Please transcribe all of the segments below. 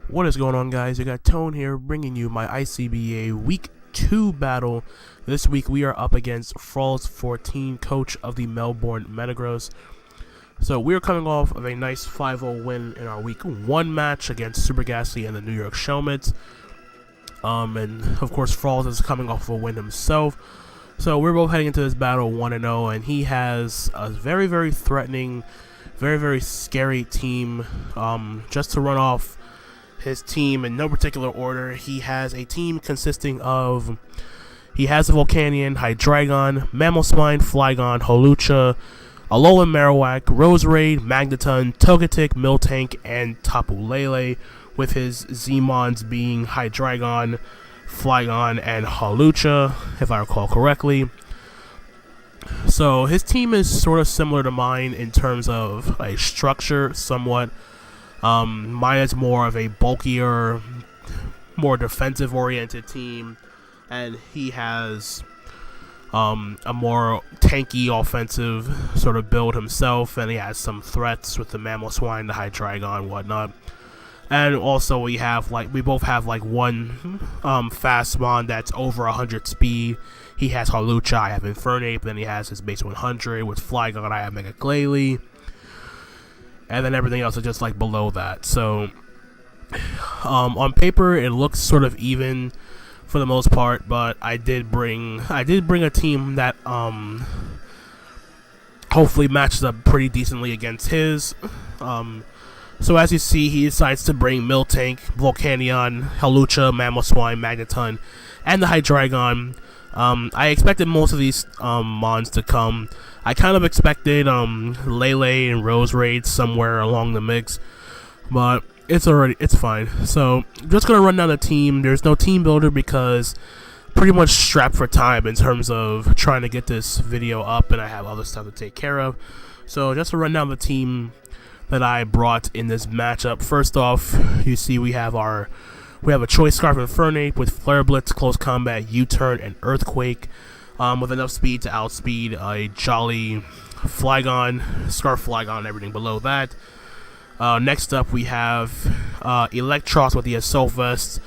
What is going on, guys? You got Tone here bringing you my ICBA Week 2 battle. This week we are up against Frawls 14, coach of the Melbourne Metagross. So we're coming off of a nice 5-0 win in our Week 1 match against Super Ghastly and the New York Shellmets. And of course Frawls is coming off of a win himself. So we're both heading into this battle 1-0, and he has a very, very threatening, very scary team. Just to run off his team in no particular order, he has a team consisting of, he has a Volcanion, Hydreigon, Mamoswine, Flygon, Hawlucha, Alolan Marowak, Roserade, Magneton, Togetic, Miltank, and Tapu Lele, with his Z-Mons being Hydreigon, Flygon, and Hawlucha, if I recall correctly. So his team is sort of similar to mine in terms of a structure, somewhat. Mine is more of a bulkier, more defensive-oriented team, and he has a more tanky offensive sort of build himself, and he has some threats with the Mamoswine, the Hydreigon, whatnot. And also we both have one fast mon that's over 100 speed. He has Hawlucha, I have Infernape, then he has his base 100. With Flygon, I have Mega Glalie. And then everything else is just like below that. So on paper it looks sort of even for the most part, but I did bring a team that hopefully matches up pretty decently against his. So as you see, he decides to bring Miltank, Volcanion, Hawlucha, Mamoswine, Magneton, and the Hydreigon. I expected most of these mons to come. I kind of expected Lele and Roserade somewhere along the mix, but it's fine. So just gonna run down the team. There's no team builder because pretty much strapped for time in terms of trying to get this video up, and I have other stuff to take care of. So just to run down the team that I brought in this matchup. First off, you see we have a Choice Scarf Infernape with Flare Blitz, Close Combat, U-Turn, and Earthquake, with enough speed to outspeed a Jolly Flygon, Scarf Flygon, and everything below that. Next up, we have Electros with the Assault Vest,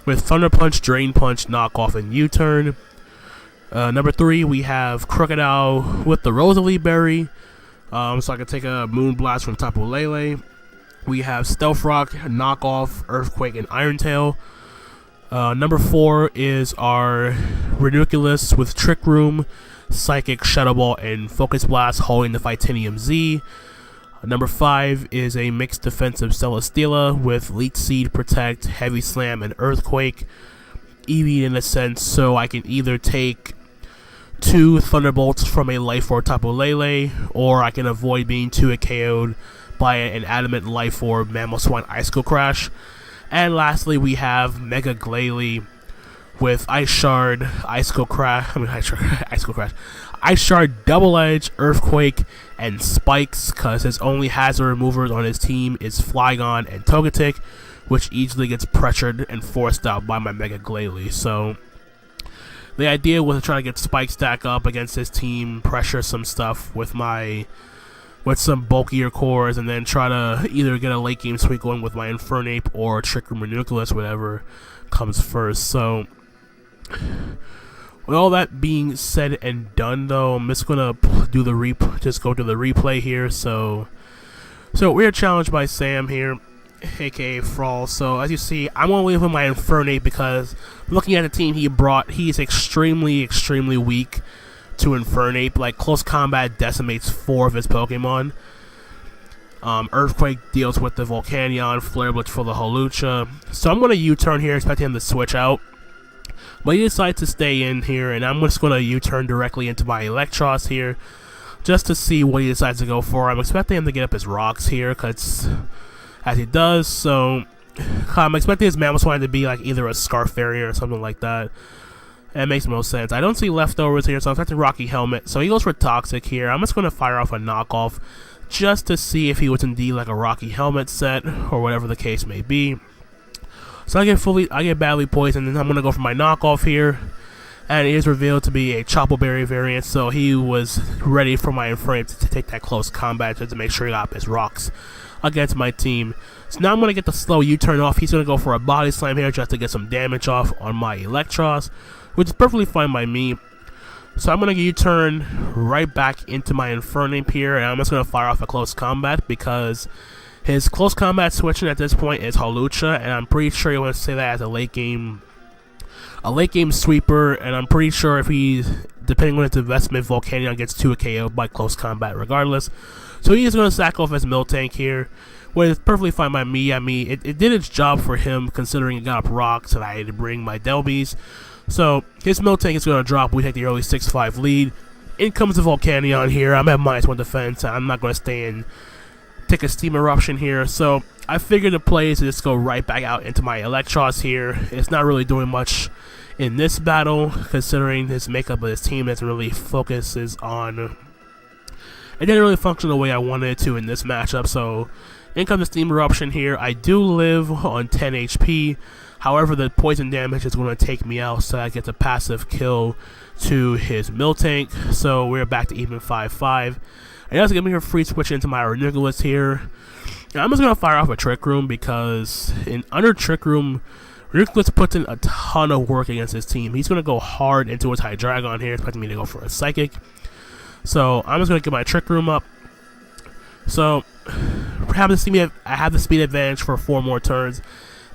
with Thunder Punch, Drain Punch, Knockoff, and U-Turn. Number 3, we have Crocodile with the Rosalie Berry, so I can take a Moonblast from Tapu Lele. We have Stealth Rock, Knockoff, Earthquake, and Iron Tail. Number 4 is our Ranunculus with Trick Room, Psychic, Shadow Ball, and Focus Blast, holding the Titanium Z. Number 5 is a mixed defensive Celesteela with Leech Seed, Protect, Heavy Slam, and Earthquake. EV in a sense, so I can either take 2 Thunderbolts from a Life Orb Tapu Lele, or I can avoid being 2-hit KO'd by an Adamant Life Orb Mamoswine Icicle Crash. And lastly, we have Mega Glalie with Ice Shard, Icicle Crash, Ice Shard, Double Edge, Earthquake, and Spikes, because his only hazard removers on his team is Flygon and Togetic, which easily gets pressured and forced out by my Mega Glalie. So the idea was to try to get Spike stack up against his team, pressure some stuff with some bulkier cores, and then try to either get a late game sweep going with my Infernape or Trick Room Ranunculus, whatever comes first. So with all that being said and done, though, I'm just gonna go to the replay here. So we're challenged by Sam here, aka Frawls. So as you see, I'm gonna leave with my Infernape because looking at the team he brought, he's extremely weak to Infernape. Like, Close Combat decimates 4 of his Pokemon. Earthquake deals with the Volcanion, Flare Blitz for the Hawlucha. So I'm going to U-turn here, expecting him to switch out. But he decides to stay in here, and I'm just going to U-turn directly into my Electros here, just to see what he decides to go for. I'm expecting him to get up his rocks here, as he does. So I'm expecting his Mamoswine to be like either a Scarf Barrier or something like that. It makes no sense. I don't see leftovers here, so I'm expecting Rocky Helmet. So he goes for Toxic here. I'm just going to fire off a Knockoff just to see if he was indeed like a Rocky Helmet set or whatever the case may be. So I get badly poisoned, and I'm going to go for my Knockoff here. And it is revealed to be a Chople Berry variant, so he was ready for my Infernape to take that Close Combat just to make sure he got up his rocks against my team. So now I'm going to get the slow U-turn off. He's going to go for a body slam here just to get some damage off on my Electros, which is perfectly fine by me. So I'm going to U-turn right back into my Infernape here, and I'm just going to fire off a close combat because his close combat switching at this point is Hawlucha, and I'm pretty sure you want to say that as a late game sweeper, and I'm pretty sure if he's, depending on his investment, Volcanion gets 2 KO by close combat regardless. So he's going to sack off his Miltank here, which is perfectly fine by me. I mean, it did its job for him considering it got up rocks and I had to bring my Delbies. So his Miltank is going to drop. We take the early 6-5 lead. In comes the Volcanion here. I'm at -1 defense. I'm not going to stay and take a Steam Eruption here. So I figured the play is to just go right back out into my Electros here. It's not really doing much in this battle, considering his makeup of his team doesn't really focuses on. It didn't really function the way I wanted it to in this matchup. So in comes the Steam Eruption here. I do live on 10 HP. However, the poison damage is going to take me out, so I get a passive kill to his Miltank. So we're back to even 5-5. And that's going to give me a free switch into my Renegulus here. Now I'm just going to fire off a Trick Room because under Trick Room, Renegulus puts in a ton of work against his team. He's going to go hard into his Hydreigon here, expecting me to go for a Psychic. So I'm just going to get my Trick Room up. So I have the speed advantage for 4 more turns.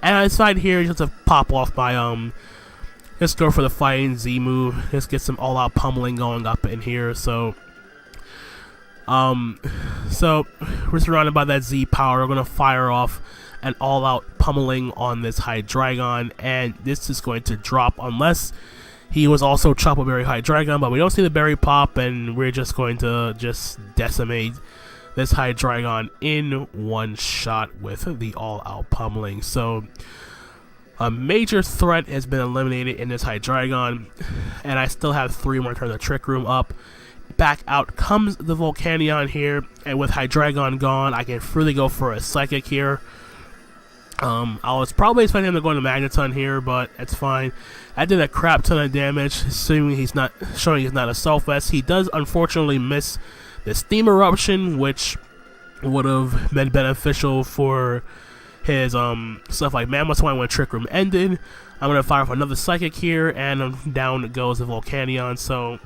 And I decide here just to pop off my, just go for the Fighting Z move. Just get some all-out pummeling going up in here. So we're surrounded by that Z power. We're going to fire off an all-out pummeling on this Hydreigon. And this is going to drop unless he was also Chople Berry Hydreigon. But we don't see the berry pop, and we're just going to just decimate this Hydreigon in one shot with the all-out pummeling. So a major threat has been eliminated in this Hydreigon, and I still have 3 more turns of Trick Room up. Back out comes the Volcanion here, and with Hydreigon gone, I can freely go for a Psychic here. I was probably expecting him to go into Magneton here, but it's fine. I did a crap ton of damage, assuming he's not a Assault Vest. He does unfortunately miss the Steam Eruption, which would have been beneficial for his stuff like Mamoswine when Trick Room ended. I'm going to fire off another Psychic here, and down goes the Volcanion. So,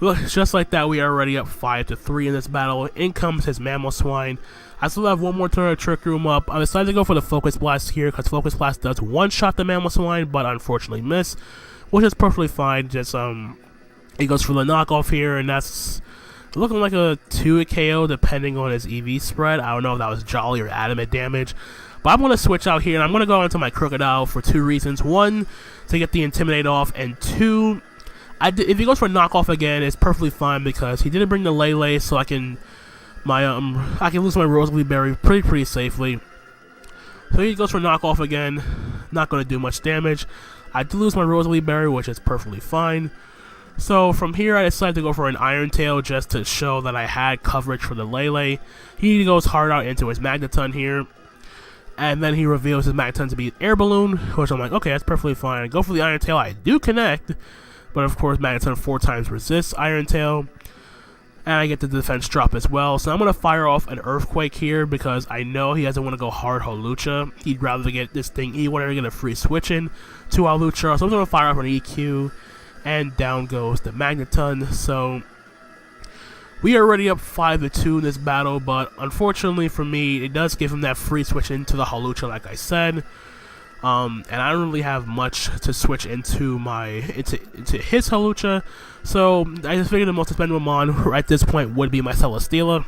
look, just like that, we are already up 5-3 in this battle. In comes his Mamoswine. I still have 1 more turn of Trick Room up. I decided to go for the Focus Blast here, because Focus Blast does one-shot the Mamoswine, but unfortunately miss, which is perfectly fine. Just, he goes for the knockoff here, and that's looking like a 2 KO depending on his EV spread. I don't know if that was Jolly or Adamant damage. But I'm going to switch out here, and I'm going to go into my Crocodile for 2 reasons. 1, to get the Intimidate off, and 2, if he goes for knockoff again, it's perfectly fine because he didn't bring the Lele, so I can lose my Rosalie Berry pretty safely. So he goes for knockoff again, not going to do much damage. I do lose my Rosalie Berry, which is perfectly fine. So from here, I decided to go for an Iron Tail just to show that I had coverage for the Lele. He goes hard out into his Magneton here, and then he reveals his Magneton to be an Air Balloon, which I'm like, okay, that's perfectly fine. I go for the Iron Tail, I do connect, but of course Magneton 4 times resists Iron Tail, and I get the defense drop as well. So I'm going to fire off an Earthquake here because I know he doesn't want to go hard Hawlucha. He'd rather get this thing, he wanted to get a free switch in to Hawlucha, so I'm going to fire off an EQ. And down goes the Magneton. So we are already up 5-2 in this battle, but unfortunately for me, it does give him that free switch into the Hawlucha, like I said. And I don't really have much to switch into his Hawlucha. So I just figured the most expendable mon at this point would be my Celesteela,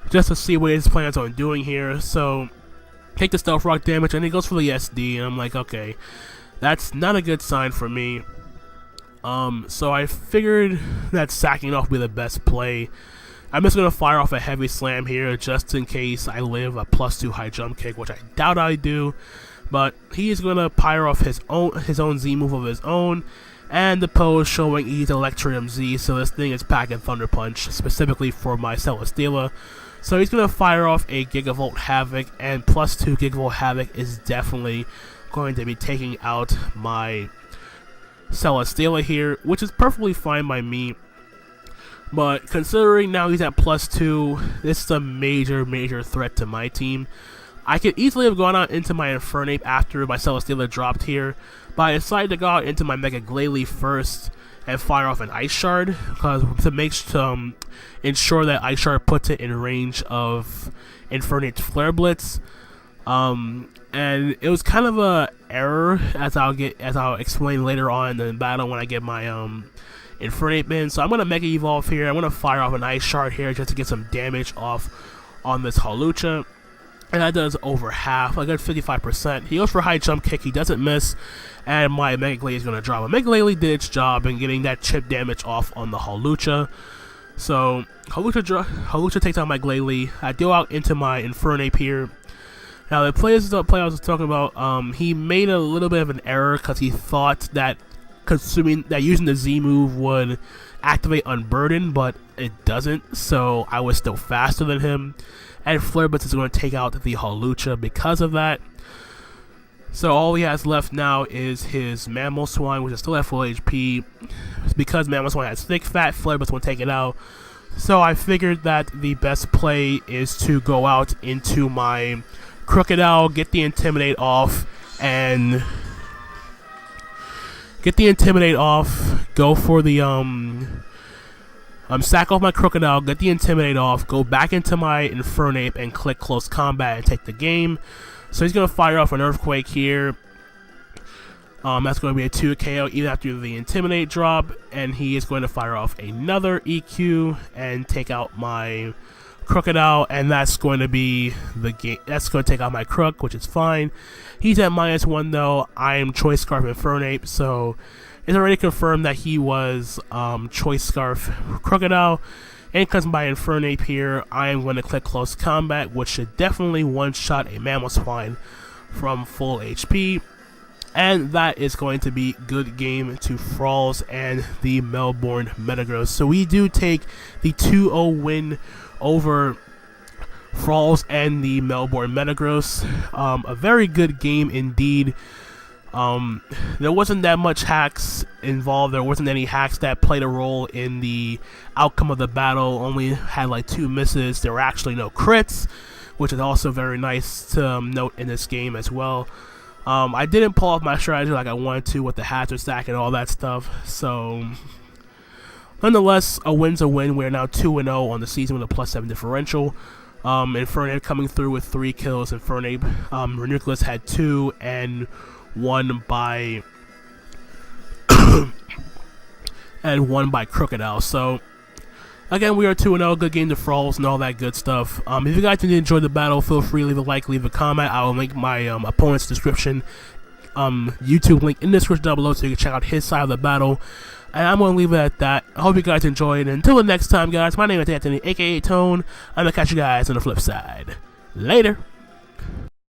just to see what his plans on doing here. So take the Stealth Rock damage, and he goes for the SD, and I'm like, okay, that's not a good sign for me. So I figured that sacking off would be the best play. I'm just going to fire off a Heavy Slam here just in case I live a +2 high jump kick, which I doubt I do. But he is going to fire off his own Z move of his own, and the pose showing he's Electrium Z, so this thing is packing Thunder Punch specifically for my Celesteela. So he's going to fire off a Gigavolt Havoc, and +2 Gigavolt Havoc is definitely going to be taking out my Celesteela here, which is perfectly fine by me. But considering now he's at +2, this is a major threat to my team. I could easily have gone out into my Infernape after my Celesteela dropped here, but I decided to go out into my Mega Glalie first and fire off an Ice Shard, because to ensure that Ice Shard puts it in range of Infernape's Flare Blitz. And it was kind of a error, as I'll explain later on in the battle when I get my Infernape in. So I'm gonna Mega Evolve here. I'm gonna fire off an Ice Shard here just to get some damage off on this Hawlucha. And that does over half, a good 55%. He goes for High Jump Kick, he doesn't miss, and my Mega Glalie is going to drop. But Mega Glalie did its job in getting that chip damage off on the Hawlucha. So, Hawlucha takes out my Glalie. I go out into my Infernape here. Now, the player I was talking about, he made a little bit of an error because he thought that using the Z move would activate Unburden, but it doesn't, so I was still faster than him. And Flare Blitz is going to take out the Hawlucha because of that. So all he has left now is his Mamoswine, which is still at full HP. Because Mamoswine has thick fat, Flare Blitz won't take it out. So I figured that the best play is to go out into my Crocodile, get the Intimidate off, and go for the sack off my Crocodile, get the Intimidate off, go back into my Infernape, and click Close Combat and take the game. So he's going to fire off an Earthquake here. That's going to be a 2 KO even after the Intimidate drop, and he is going to fire off another EQ and take out my Crocodile, and that's going to be the game. That's going to take out my Crook, which is fine. He's at -1 though. I am Choice Scarf Infernape, so it's already confirmed that he was Choice Scarf Crocodile. And because my Infernape here, I am going to click Close Combat, which should definitely one-shot a Mamoswine from full HP. And that is going to be good game to Frawls and the Melbourne Metagross. So we do take the 2-0 win over Frawls and the Melbourne Metagross. A very good game indeed. There wasn't that much hacks involved. There wasn't any hacks that played a role in the outcome of the battle. Only had like 2 misses. There were actually no crits, which is also very nice to note in this game as well. I didn't pull off my strategy like I wanted to with the hazard stack and all that stuff. So, nonetheless, a win's a win. We're now 2-0 on the season with a +7 differential. Infernape coming through with 3 kills. Infernape, Ranunculus had 2 and 1 by and 1 by Crocodile. So again, we are 2-0, good game to Frawls and all that good stuff. If you guys did enjoy the battle, feel free to leave a like, leave a comment. I will link my opponent's description, YouTube link in the description down below so you can check out his side of the battle. And I'm going to leave it at that. I hope you guys enjoyed. And until the next time, guys, my name is Anthony, aka Tone. I'm going to catch you guys on the flip side. Later.